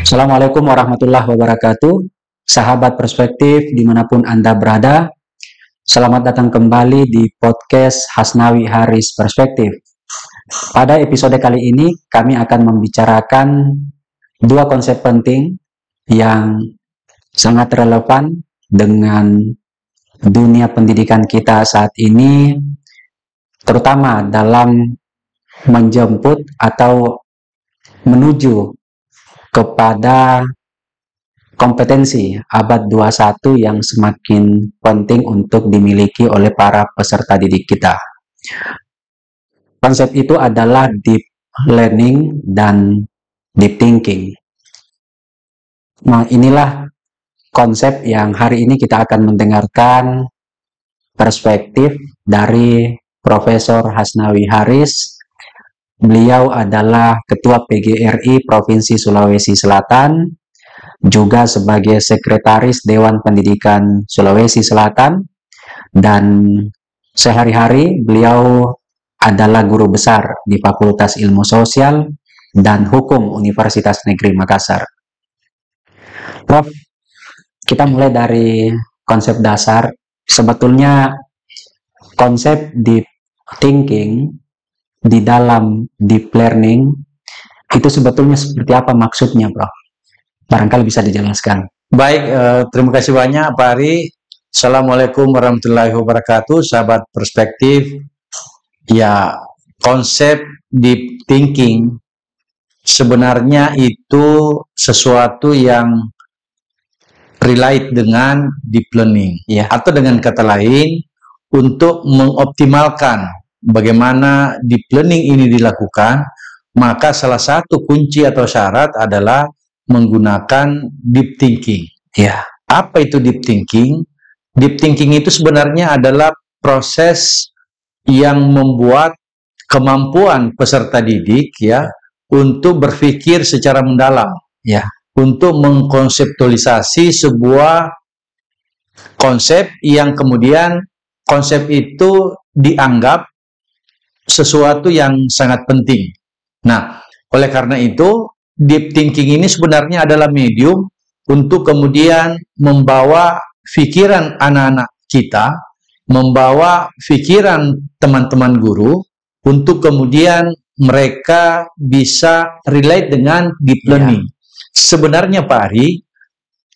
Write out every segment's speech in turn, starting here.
Assalamualaikum warahmatullahi wabarakatuh. Sahabat perspektif dimanapun Anda berada, selamat datang kembali di podcast Hasnawi Haris Perspektif. Pada episode kali ini, kami akan membicarakan dua konsep penting yang sangat relevan dengan dunia pendidikan kita saat ini, terutama dalam menjemput atau menuju kepada kompetensi abad 21 yang semakin penting untuk dimiliki oleh para peserta didik kita. Konsep itu adalah deep learning dan deep thinking. Nah, inilah konsep yang hari ini kita akan mendengarkan perspektif dari Profesor Hasnawi Haris. Beliau adalah Ketua PGRI Provinsi Sulawesi Selatan, juga sebagai Sekretaris Dewan Pendidikan Sulawesi Selatan, dan sehari-hari beliau adalah guru besar di Fakultas Ilmu Sosial dan Hukum Universitas Negeri Makassar. Prof, kita mulai dari konsep dasar. Sebetulnya konsep deep thinking di dalam deep learning itu sebetulnya seperti apa maksudnya, Prof? Barangkali bisa dijelaskan. Baik, terima kasih banyak Pak Ari. Assalamualaikum warahmatullahi wabarakatuh, sahabat perspektif. Ya, konsep deep thinking sebenarnya itu sesuatu yang relate dengan deep learning, ya, atau dengan kata lain untuk mengoptimalkan bagaimana deep learning ini dilakukan, maka salah satu kunci atau syarat adalah menggunakan deep thinking. Ya, apa itu deep thinking? Deep thinking itu sebenarnya adalah proses yang membuat kemampuan peserta didik ya untuk berpikir secara mendalam, ya, untuk mengkonseptualisasi sebuah konsep yang kemudian konsep itu dianggap sesuatu yang sangat penting. Nah, oleh karena itu, deep thinking ini sebenarnya adalah medium untuk kemudian membawa pikiran anak-anak kita, membawa pikiran teman-teman guru, untuk kemudian mereka bisa relate dengan deep learning. Sebenarnya Pak Ari,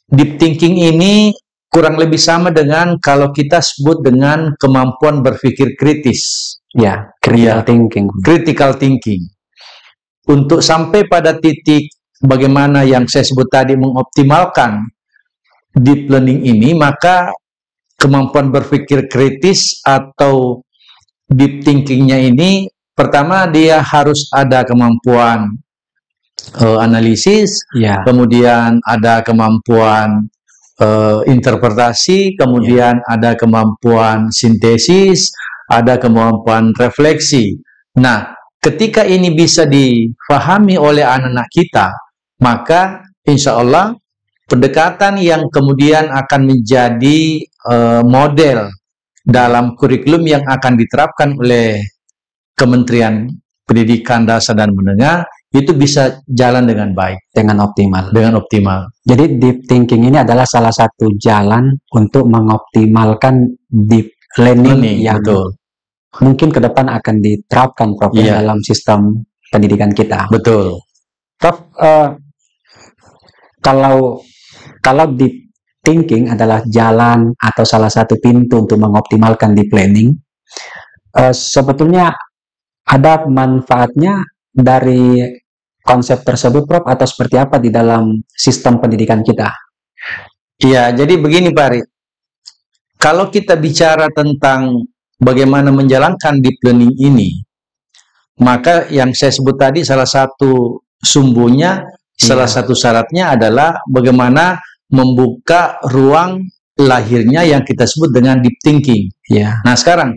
deep thinking ini kurang lebih sama dengan kalau kita sebut dengan kemampuan berpikir kritis. Ya, critical thinking. Critical thinking. Untuk sampai pada titik bagaimana yang saya sebut tadi mengoptimalkan deep learning ini, maka kemampuan berpikir kritis atau deep thinkingnya ini, pertama dia harus ada kemampuan analisis, ya, kemudian ada kemampuan interpretasi, kemudian ada kemampuan sintesis, ada kemampuan refleksi. Nah, ketika ini bisa difahami oleh anak-anak kita, maka insya Allah pendekatan yang kemudian akan menjadi model dalam kurikulum yang akan diterapkan oleh Kementerian Pendidikan Dasar dan Menengah itu bisa jalan dengan baik, dengan optimal. Jadi deep thinking ini adalah salah satu jalan untuk mengoptimalkan deep learning yang betul. Mungkin ke depan akan diterapkan, Prof, dalam sistem pendidikan kita. Betul. Prof, kalau deep thinking adalah jalan atau salah satu pintu untuk mengoptimalkan deep learning, sebetulnya ada manfaatnya dari konsep tersebut, Prof, atau seperti apa di dalam sistem pendidikan kita? Iya, jadi begini Pak Ari, kalau kita bicara tentang bagaimana menjalankan deep learning ini, maka yang saya sebut tadi salah satu sumbunya, salah satu syaratnya adalah bagaimana membuka ruang lahirnya yang kita sebut dengan deep thinking. Ya. Nah sekarang,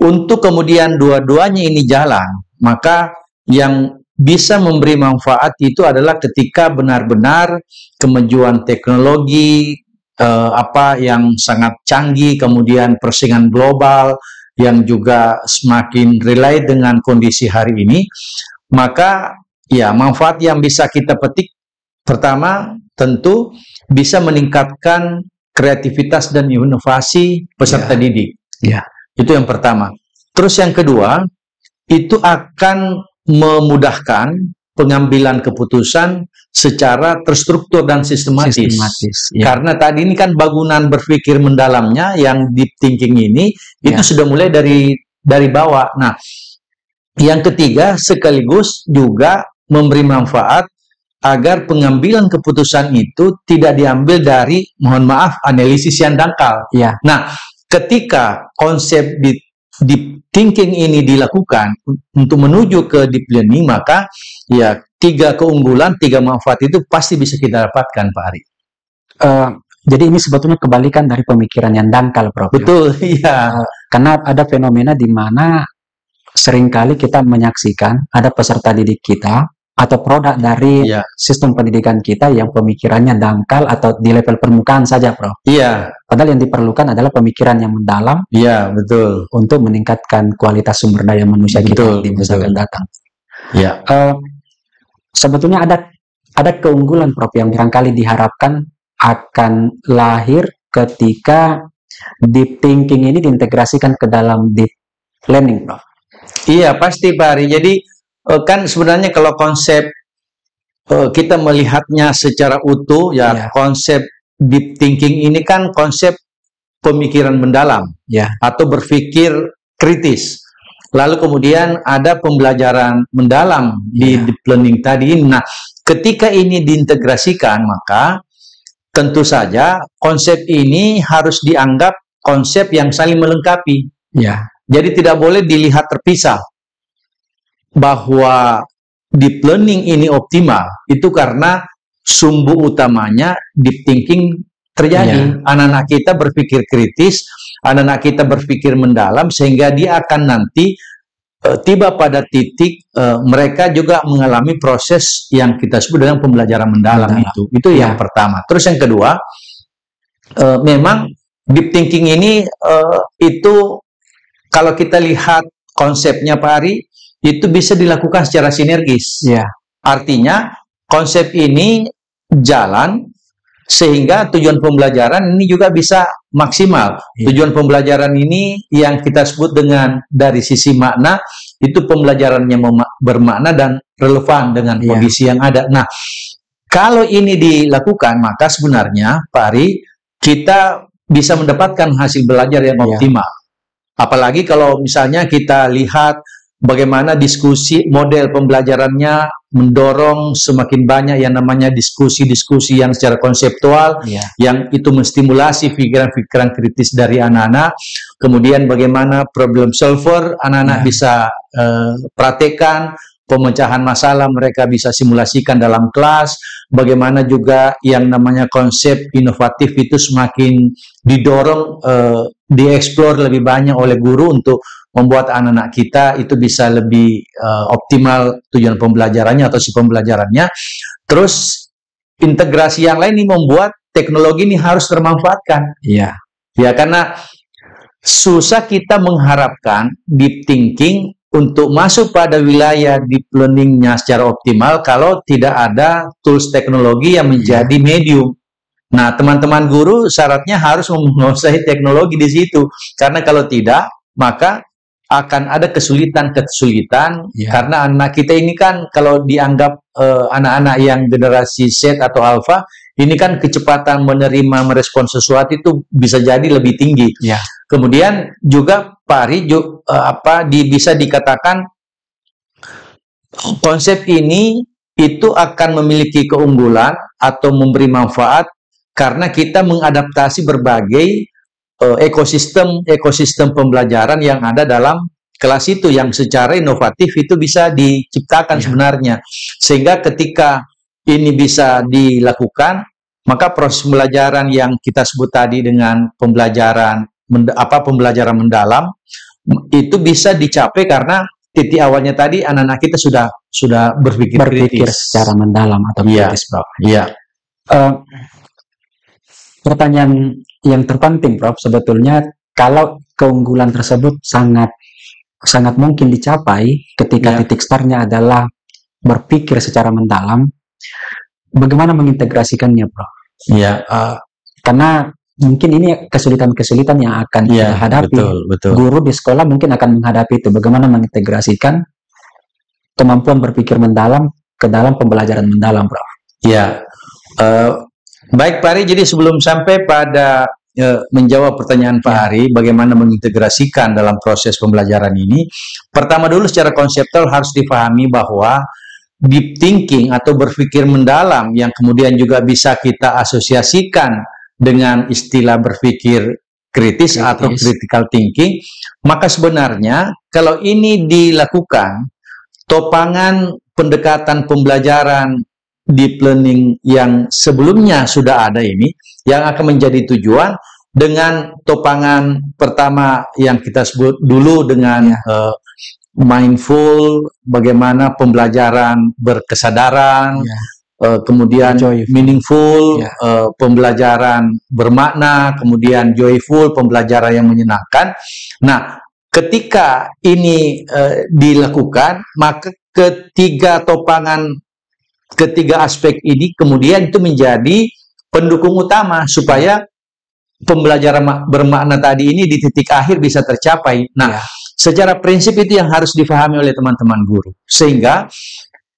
untuk kemudian dua-duanya ini jalan, maka yang bisa memberi manfaat itu adalah ketika benar-benar kemajuan teknologi, apa yang sangat canggih, kemudian persaingan global yang juga semakin relate dengan kondisi hari ini, maka ya manfaat yang bisa kita petik Pertama, tentu bisa meningkatkan kreativitas dan inovasi peserta didik. Ya. Itu yang pertama. Terus yang kedua, itu akan memudahkan pengambilan keputusan secara terstruktur dan sistematis. Ya. Karena tadi ini kan bangunan berpikir mendalamnya yang deep thinking ini itu sudah mulai dari bawah. Nah, yang ketiga sekaligus juga memberi manfaat agar pengambilan keputusan itu tidak diambil dari, mohon maaf, analisis yang dangkal. Ya. Nah, ketika konsep deep thinking ini dilakukan untuk menuju ke deep learning, maka ya 3 keunggulan, 3 manfaat itu pasti bisa kita dapatkan, Pak Ari. Jadi ini sebetulnya kebalikan dari pemikiran yang dangkal, Prof. Betul, iya. Karena ada fenomena di mana seringkali kita menyaksikan ada peserta didik kita atau produk dari sistem pendidikan kita yang pemikirannya dangkal atau di level permukaan saja, Prof. Iya. Padahal yang diperlukan adalah pemikiran yang mendalam. Iya, betul. Untuk meningkatkan kualitas sumber daya manusia kita di masa akan datang. Iya. Sebetulnya ada keunggulan, Prof, yang barangkali diharapkan akan lahir ketika deep thinking ini diintegrasikan ke dalam deep learning, Prof. Iya, pasti, Pak Ari. Jadi kan sebenarnya kalau konsep kita melihatnya secara utuh, konsep deep thinking ini kan konsep pemikiran mendalam, atau berpikir kritis. Lalu kemudian ada pembelajaran mendalam di deep learning tadi. Nah, ketika ini diintegrasikan, maka tentu saja konsep ini harus dianggap konsep yang saling melengkapi. Jadi tidak boleh dilihat terpisah. Bahwa deep learning ini optimal itu karena sumbu utamanya deep thinking terjadi. Anak-anak kita berpikir kritis, anak-anak kita berpikir mendalam, sehingga dia akan nanti tiba pada titik mereka juga mengalami proses yang kita sebut dengan pembelajaran mendalam. Itu yang pertama. Terus yang kedua, memang deep thinking ini itu kalau kita lihat konsepnya, Pak Ari, itu bisa dilakukan secara sinergis. Artinya konsep ini jalan sehingga tujuan pembelajaran ini juga bisa maksimal. Tujuan pembelajaran ini yang kita sebut dengan dari sisi makna, itu pembelajarannya bermakna dan relevan dengan kondisi yang ada. Nah, kalau ini dilakukan, maka sebenarnya, Pak Ari, kita bisa mendapatkan hasil belajar yang optimal. Apalagi kalau misalnya kita lihat bagaimana diskusi model pembelajarannya mendorong semakin banyak yang namanya diskusi-diskusi yang secara konseptual, yang itu menstimulasi pikiran-pikiran kritis dari anak-anak. Kemudian bagaimana problem solver anak-anak bisa praktekkan, pemecahan masalah mereka bisa simulasikan dalam kelas. Bagaimana juga yang namanya konsep inovatif itu semakin didorong, dieksplor lebih banyak oleh guru untuk membuat anak-anak kita itu bisa lebih optimal tujuan pembelajarannya atau si pembelajarannya. Terus integrasi yang lain ini membuat teknologi ini harus termanfaatkan. Karena susah kita mengharapkan deep thinking untuk masuk pada wilayah deep learning-nya secara optimal kalau tidak ada tools teknologi yang menjadi medium. Nah, teman-teman guru syaratnya harus menguasai teknologi di situ. Karena kalau tidak, maka akan ada kesulitan-kesulitan karena anak kita ini kan kalau dianggap anak-anak yang generasi Z atau Alpha, ini kan kecepatan menerima merespon sesuatu itu bisa jadi lebih tinggi. Kemudian juga Pak Ari bisa dikatakan konsep ini itu akan memiliki keunggulan atau memberi manfaat karena kita mengadaptasi berbagai ekosistem pembelajaran yang ada dalam kelas itu yang secara inovatif itu bisa diciptakan sebenarnya. Sehingga ketika ini bisa dilakukan, maka proses pembelajaran yang kita sebut tadi dengan pembelajaran mendalam itu bisa dicapai karena titik awalnya tadi anak-anak kita sudah berpikir kritis secara mendalam atau kritis, Prof. Pertanyaan yang terpenting, Prof, sebetulnya kalau keunggulan tersebut sangat mungkin dicapai ketika titik startnya adalah berpikir secara mendalam, bagaimana mengintegrasikannya, Bro? Ya, Karena mungkin ini kesulitan-kesulitan yang akan kita hadapi. betul. Guru di sekolah mungkin akan menghadapi itu. Bagaimana mengintegrasikan kemampuan berpikir mendalam ke dalam pembelajaran mendalam, Bro? Ya, baik Pak Ari. Jadi sebelum sampai pada menjawab pertanyaan Pak Ari, bagaimana mengintegrasikan dalam proses pembelajaran ini, pertama dulu secara konseptual harus dipahami bahwa deep thinking atau berpikir mendalam yang kemudian juga bisa kita asosiasikan dengan istilah berpikir kritis atau critical thinking, maka sebenarnya kalau ini dilakukan, topangan pendekatan pembelajaran deep learning yang sebelumnya sudah ada ini, yang akan menjadi tujuan dengan topangan pertama yang kita sebut dulu dengan mindful, bagaimana pembelajaran berkesadaran, kemudian meaningful, pembelajaran bermakna, kemudian joyful, pembelajaran yang menyenangkan. Nah, ketika ini dilakukan, maka ketiga aspek ini kemudian itu menjadi pendukung utama supaya pembelajaran bermakna tadi ini di titik akhir bisa tercapai. Nah, secara prinsip itu yang harus difahami oleh teman-teman guru. Sehingga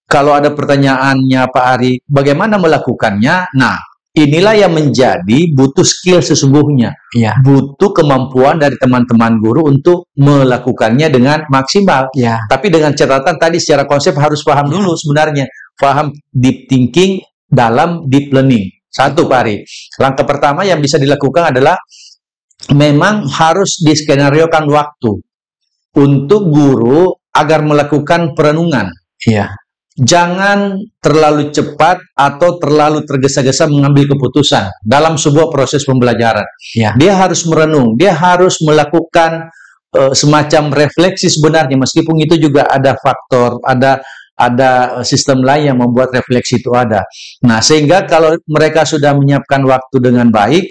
kalau ada pertanyaannya Pak Ari, bagaimana melakukannya? Nah, inilah yang menjadi butuh skill sesungguhnya. Butuh kemampuan dari teman-teman guru untuk melakukannya dengan maksimal. Tapi dengan catatan tadi secara konsep harus paham dulu sebenarnya. Paham deep thinking dalam deep learning. Satu, Pak Ari. Langkah pertama yang bisa dilakukan adalah memang harus diskenariokan waktu untuk guru agar melakukan perenungan. Jangan terlalu cepat atau terlalu tergesa-gesa mengambil keputusan dalam sebuah proses pembelajaran. Dia harus merenung, dia harus melakukan semacam refleksi sebenarnya, meskipun itu juga ada faktor, ada sistem lain yang membuat refleksi itu ada. Nah, sehingga kalau mereka sudah menyiapkan waktu dengan baik,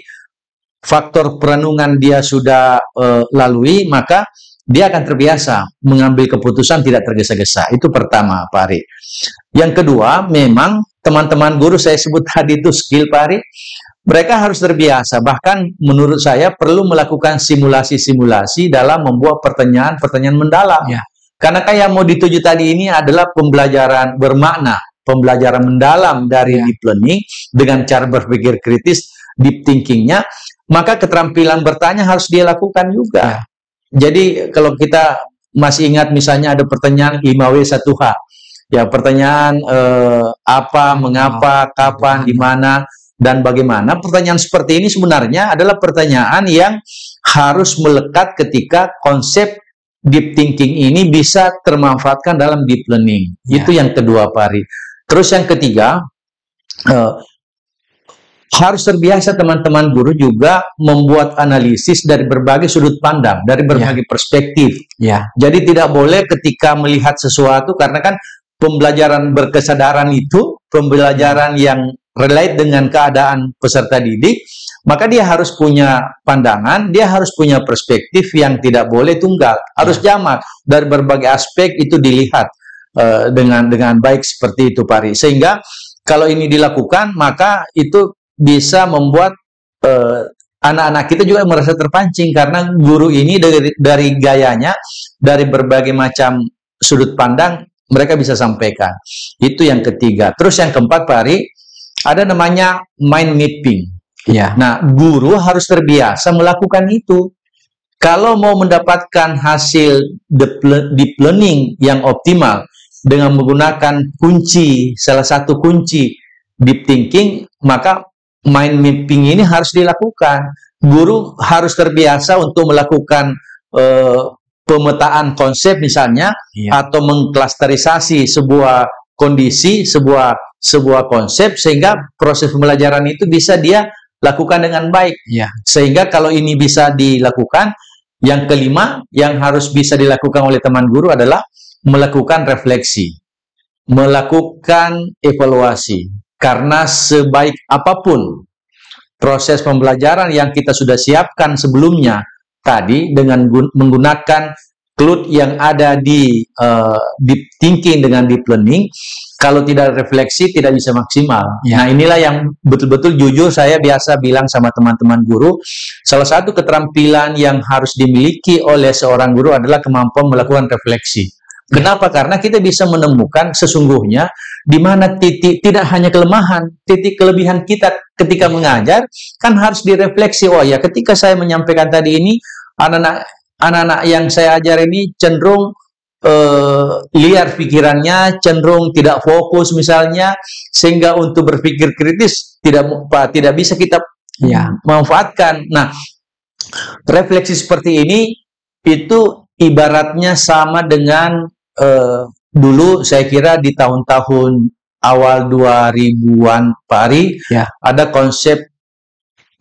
faktor perenungan dia sudah lalui, maka dia akan terbiasa mengambil keputusan tidak tergesa-gesa. Itu pertama, Pak Ari. Yang kedua, memang teman-teman guru saya sebut tadi itu skill, Pak Ari. Mereka harus terbiasa, bahkan menurut saya perlu melakukan simulasi-simulasi dalam membuat pertanyaan-pertanyaan mendalam. Karena kayak mau dituju tadi ini adalah pembelajaran bermakna, pembelajaran mendalam dari deep learning dengan cara berpikir kritis, deep thinkingnya, maka keterampilan bertanya harus dia lakukan juga. Jadi kalau kita masih ingat misalnya ada pertanyaan 5W1H, ya pertanyaan apa, mengapa, kapan, di mana, dan bagaimana. Pertanyaan seperti ini sebenarnya adalah pertanyaan yang harus melekat ketika konsep deep thinking ini bisa termanfaatkan dalam deep learning. Itu yang kedua, Pak Ari. Terus yang ketiga, harus terbiasa teman-teman guru juga membuat analisis dari berbagai sudut pandang, dari berbagai perspektif. Jadi tidak boleh ketika melihat sesuatu, karena kan pembelajaran berkesadaran itu pembelajaran yang relate dengan keadaan peserta didik, maka dia harus punya pandangan, dia harus punya perspektif yang tidak boleh tunggal, harus jamak dari berbagai aspek itu dilihat dengan baik seperti itu, Pak Ari. Sehingga kalau ini dilakukan, maka itu bisa membuat anak-anak kita juga merasa terpancing, karena guru ini dari gayanya, dari berbagai macam sudut pandang mereka bisa sampaikan. Itu yang ketiga. Terus yang keempat, Pak Ari, ada namanya mind mapping. Nah, guru harus terbiasa melakukan itu. Kalau mau mendapatkan hasil deep learning yang optimal dengan menggunakan kunci, salah satu kunci deep thinking, maka mind mapping ini harus dilakukan. Guru harus terbiasa untuk melakukan pemetaan konsep misalnya, atau mengklasterisasi sebuah kondisi, sebuah konsep, sehingga proses pembelajaran itu bisa dia lakukan dengan baik. Sehingga kalau ini bisa dilakukan, yang kelima yang harus bisa dilakukan oleh teman guru adalah melakukan refleksi, melakukan evaluasi. Karena sebaik apapun proses pembelajaran yang kita sudah siapkan sebelumnya tadi dengan menggunakan clue yang ada di deep thinking dengan deep learning, kalau tidak refleksi tidak bisa maksimal. Ya. Nah, inilah yang betul-betul jujur saya biasa bilang sama teman-teman guru, salah satu keterampilan yang harus dimiliki oleh seorang guru adalah kemampuan melakukan refleksi. Kenapa? Karena kita bisa menemukan sesungguhnya di mana titik, tidak hanya kelemahan, titik kelebihan kita ketika mengajar, kan harus direfleksi. Oh ya, ketika saya menyampaikan tadi ini, anak-anak yang saya ajar ini cenderung liar pikirannya, cenderung tidak fokus misalnya, sehingga untuk berpikir kritis tidak bisa kita manfaatkan. Nah, refleksi seperti ini itu ibaratnya sama dengan dulu saya kira di tahun-tahun awal 2000-an Pak Ari, ada konsep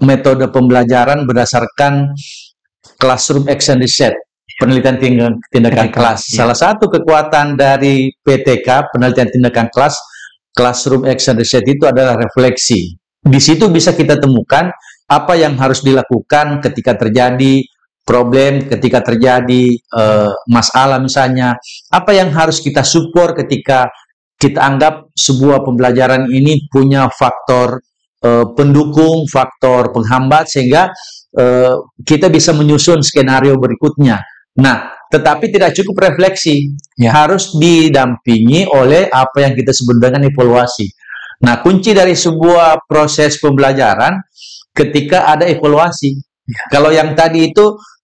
metode pembelajaran berdasarkan classroom action research, penelitian tindakan kelas. Salah satu kekuatan dari PTK, penelitian tindakan kelas, classroom action research, itu adalah refleksi. Di situ bisa kita temukan apa yang harus dilakukan ketika terjadi problem, ketika terjadi masalah misalnya, apa yang harus kita support ketika kita anggap sebuah pembelajaran ini punya faktor pendukung, faktor penghambat, sehingga kita bisa menyusun skenario berikutnya. Nah, tetapi tidak cukup refleksi, harus didampingi oleh apa yang kita sebut dengan evaluasi. Nah, kunci dari sebuah proses pembelajaran ketika ada evaluasi. Kalau yang tadi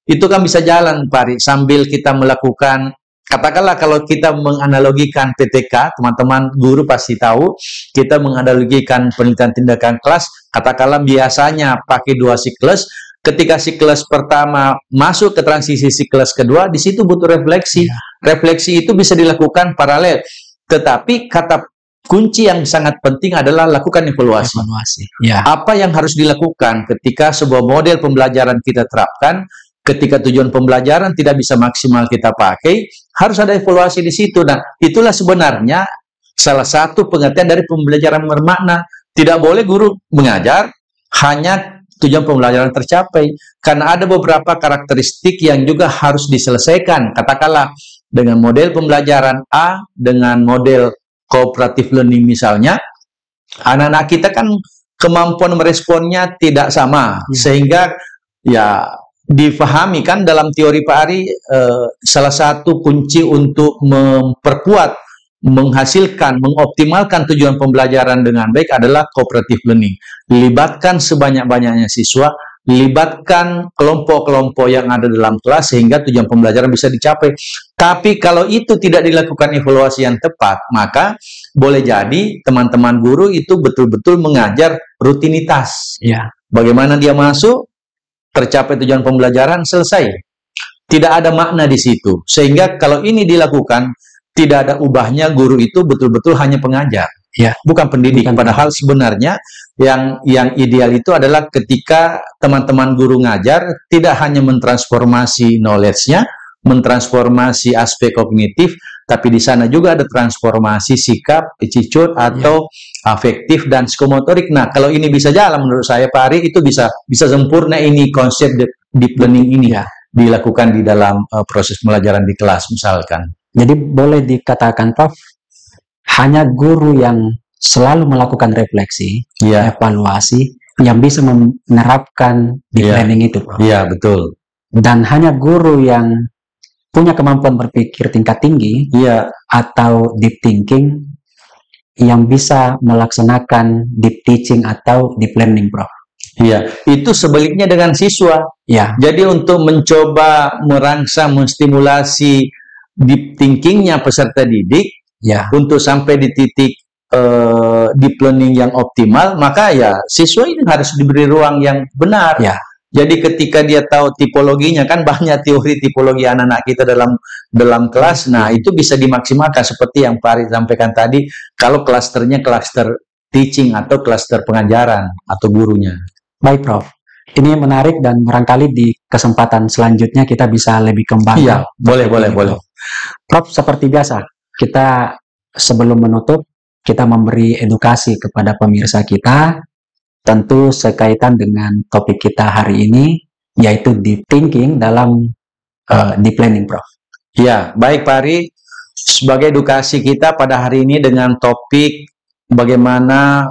itu kan bisa jalan, Pak Ari, sambil kita melakukan, katakanlah kalau kita menganalogikan PTK, teman-teman guru pasti tahu, kita menganalogikan penelitian tindakan kelas, katakanlah biasanya pakai 2 siklus, ketika siklus pertama masuk ke transisi siklus kedua, di situ butuh refleksi. Refleksi itu bisa dilakukan paralel, tetapi kata kunci yang sangat penting adalah lakukan evaluasi. Apa yang harus dilakukan ketika sebuah model pembelajaran kita terapkan, ketika tujuan pembelajaran tidak bisa maksimal kita pakai, harus ada evaluasi di situ. Nah, itulah sebenarnya salah satu pengertian dari pembelajaran bermakna. Tidak boleh guru mengajar hanya tujuan pembelajaran tercapai, karena ada beberapa karakteristik yang juga harus diselesaikan. Katakanlah dengan model pembelajaran A, dengan model cooperative learning misalnya, anak-anak kita kan kemampuan meresponnya tidak sama, sehingga ya difahami kan dalam teori Pak Ari, salah satu kunci untuk memperkuat, menghasilkan, mengoptimalkan tujuan pembelajaran dengan baik adalah cooperative learning. Libatkan sebanyak-banyaknya siswa, libatkan kelompok-kelompok yang ada dalam kelas sehingga tujuan pembelajaran bisa dicapai. Tapi kalau itu tidak dilakukan evaluasi yang tepat, maka boleh jadi teman-teman guru itu betul-betul mengajar rutinitas. Bagaimana dia masuk, tercapai tujuan pembelajaran, selesai. Tidak ada makna di situ. Sehingga kalau ini dilakukan, tidak ada ubahnya, guru itu betul-betul hanya pengajar. Bukan pendidik. Padahal sebenarnya yang ideal itu adalah ketika teman-teman guru ngajar, tidak hanya mentransformasi knowledge-nya, mentransformasi aspek kognitif, tapi di sana juga ada transformasi sikap, attitude, atau afektif dan psikomotorik. Nah, kalau ini bisa jalan menurut saya Pak Ari, itu bisa sempurna ini konsep deep learning ini dilakukan di dalam proses pembelajaran di kelas misalkan. Jadi boleh dikatakan Prof, hanya guru yang selalu melakukan refleksi, evaluasi, yang bisa menerapkan deep learning itu, Prof. Iya, betul. Dan hanya guru yang punya kemampuan berpikir tingkat tinggi, atau deep thinking, yang bisa melaksanakan deep teaching atau deep learning, Prof. Iya, itu sebaliknya dengan siswa. Jadi untuk mencoba merangsang, menstimulasi deep thinkingnya peserta didik, untuk sampai di titik deep learning yang optimal, maka siswa ini harus diberi ruang yang benar. Jadi ketika dia tahu tipologinya, kan banyak teori tipologi anak-anak kita dalam kelas, nah itu bisa dimaksimalkan seperti yang Pak Ari sampaikan tadi, kalau klasternya klaster teaching atau klaster pengajaran atau gurunya. Baik Prof, ini menarik dan barangkali di kesempatan selanjutnya kita bisa lebih kembangkan. Boleh. Prof, seperti biasa, kita sebelum menutup, kita memberi edukasi kepada pemirsa kita, tentu sekaitan dengan topik kita hari ini, yaitu deep thinking dalam deep learning, Prof. Ya, baik Pak Ari. Sebagai edukasi kita pada hari ini dengan topik bagaimana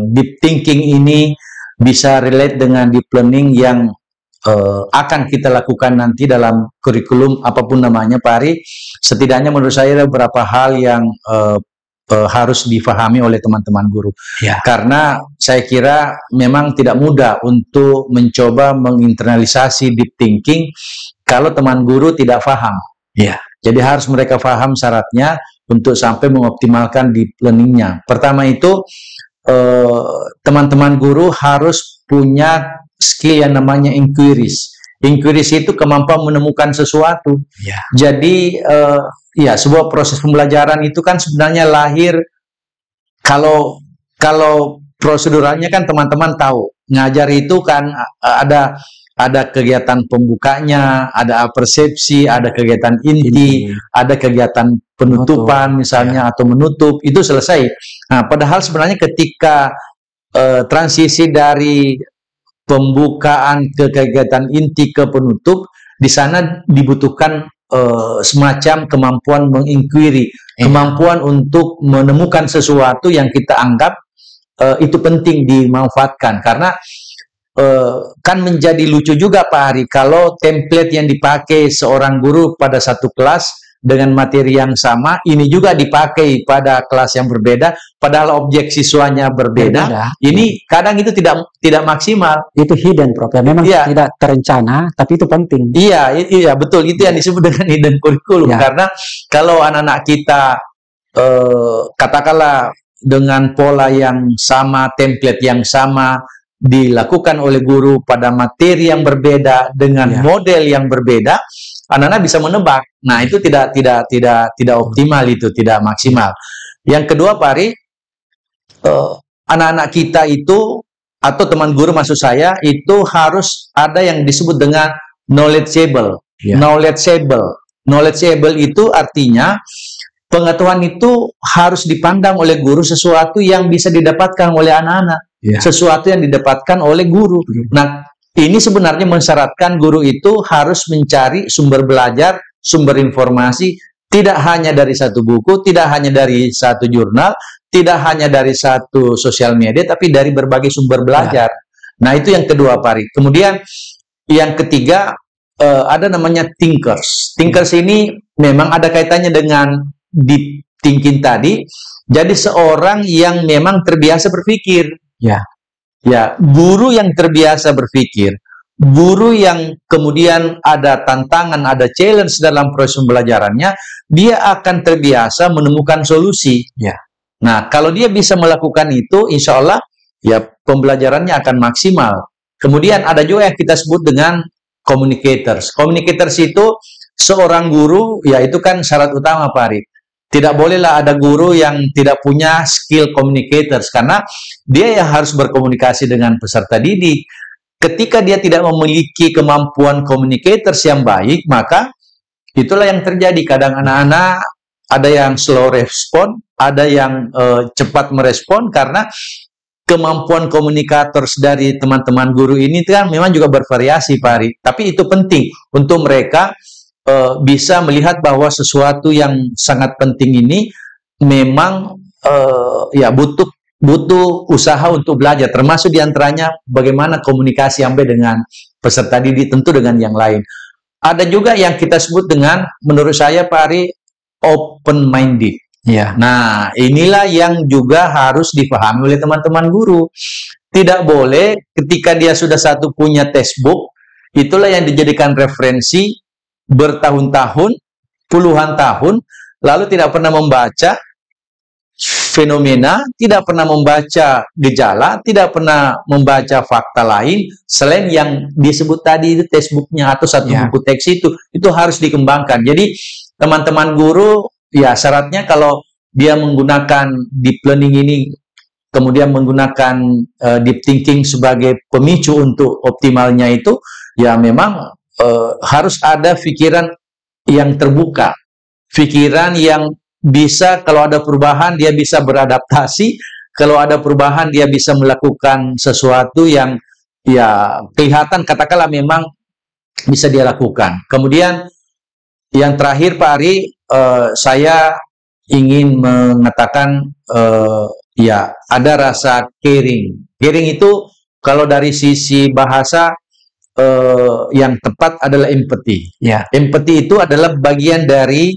deep thinking ini bisa relate dengan deep learning yang akan kita lakukan nanti dalam kurikulum apapun namanya Pak Ari. Setidaknya menurut saya ada beberapa hal yang harus difahami oleh teman-teman guru. Ya. Karena saya kira memang tidak mudah untuk mencoba menginternalisasi deep thinking kalau teman guru tidak paham. Ya. Jadi harus mereka paham syaratnya untuk sampai mengoptimalkan deep learning-nya. Pertama itu teman-teman guru harus punya skill yang namanya inquiries. Inquiries itu kemampuan menemukan sesuatu. Ya. Jadi ya, sebuah proses pembelajaran itu kan sebenarnya lahir kalau proseduralnya kan teman-teman tahu. Ngajar itu kan ada kegiatan pembukanya, ada persepsi, ada kegiatan inti, ada kegiatan penutupan misalnya atau menutup, itu selesai. Nah, padahal sebenarnya ketika transisi dari pembukaan ke kegiatan inti ke penutup, di sana dibutuhkan semacam kemampuan menginquiry, kemampuan untuk menemukan sesuatu yang kita anggap itu penting dimanfaatkan. Karena kan menjadi lucu juga Pak Ari kalau template yang dipakai seorang guru pada satu kelas dengan materi yang sama ini juga dipakai pada kelas yang berbeda, padahal objek siswanya berbeda. Ini kadang itu tidak maksimal. Itu hidden problem, memang tidak terencana, tapi itu penting. Iya betul, itu yang disebut dengan hidden curriculum. Karena kalau anak-anak kita katakanlah dengan pola yang sama, template yang sama dilakukan oleh guru pada materi yang berbeda dengan model yang berbeda, anak-anak bisa menebak. Nah, itu tidak optimal, itu tidak maksimal. Yang kedua, Pak Ari, anak-anak kita itu atau teman guru maksud saya itu harus ada yang disebut dengan knowledgeable. Knowledgeable itu artinya pengetahuan itu harus dipandang oleh guru sesuatu yang bisa didapatkan oleh anak-anak. Sesuatu yang didapatkan oleh guru. Nah, ini sebenarnya mensyaratkan guru itu harus mencari sumber belajar, sumber informasi, tidak hanya dari satu buku, tidak hanya dari satu jurnal, tidak hanya dari satu sosial media, tapi dari berbagai sumber belajar. Nah, itu yang kedua, Pak Ari. Kemudian, yang ketiga, ada namanya thinkers. Thinkers ini memang ada kaitannya dengan deep thinking tadi. Jadi, seorang yang memang terbiasa berpikir. Guru yang terbiasa berpikir, guru yang kemudian ada tantangan, ada challenge dalam proses pembelajarannya, dia akan terbiasa menemukan solusi. Nah, kalau dia bisa melakukan itu, insya Allah pembelajarannya akan maksimal. Kemudian ada juga yang kita sebut dengan communicators. Communicators itu seorang guru, itu kan syarat utama, Pak Ari. Tidak bolehlah ada guru yang tidak punya skill communicators, karena dia yang harus berkomunikasi dengan peserta didik. Ketika dia tidak memiliki kemampuan communicators yang baik, maka itulah yang terjadi. Kadang anak-anak ada yang slow respon, ada yang cepat merespon, karena kemampuan komunikators dari teman-teman guru ini kan memang juga bervariasi, Pak Ari. Tapi itu penting untuk mereka bisa melihat bahwa sesuatu yang sangat penting ini memang butuh usaha untuk belajar, termasuk diantaranya bagaimana komunikasi sampai dengan peserta didik, tentu dengan yang lain. Ada juga yang kita sebut dengan, menurut saya Pak Ari, open-minded. Nah, inilah yang juga harus dipahami oleh teman-teman guru. Tidak boleh ketika dia sudah punya textbook, itulah yang dijadikan referensi bertahun-tahun, puluhan tahun, lalu tidak pernah membaca fenomena, tidak pernah membaca gejala, tidak pernah membaca fakta lain selain yang disebut tadi itu textbooknya atau satu buku teks itu harus dikembangkan. Jadi teman-teman guru syaratnya kalau dia menggunakan deep learning ini, kemudian menggunakan deep thinking sebagai pemicu untuk optimalnya itu, memang harus ada pikiran yang terbuka, pikiran yang bisa kalau ada perubahan dia bisa beradaptasi, kalau ada perubahan dia bisa melakukan sesuatu yang kelihatan katakanlah memang bisa dia lakukan. Kemudian Yang terakhir Pak Ari, saya ingin mengatakan ya ada rasa caring. Caring itu kalau dari sisi bahasa yang tepat adalah empathy. Ya. Empathy itu adalah bagian dari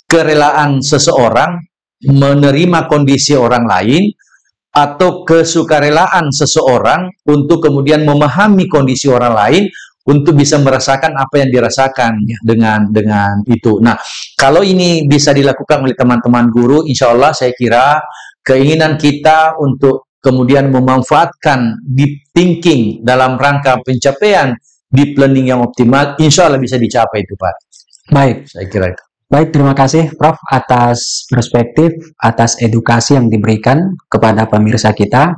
kerelaan seseorang menerima kondisi orang lain atau kesukarelaan seseorang untuk kemudian memahami kondisi orang lain untuk bisa merasakan apa yang dirasakan dengan itu. Nah, kalau ini bisa dilakukan oleh teman-teman guru, insya Allah saya kira keinginan kita untuk kemudian memanfaatkan deep thinking dalam rangka pencapaian deep learning yang optimal, insya Allah bisa dicapai itu Pak. Baik, saya kira itu. Baik, terima kasih Prof atas perspektif, atas edukasi yang diberikan kepada pemirsa kita.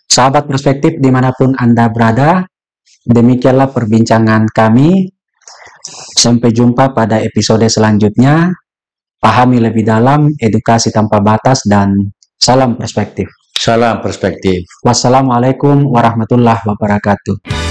Sahabat perspektif dimanapun Anda berada, demikianlah perbincangan kami. Sampai jumpa pada episode selanjutnya. Pahami lebih dalam, edukasi tanpa batas, dan salam perspektif. Salam perspektif. Wassalamualaikum warahmatullahi wabarakatuh.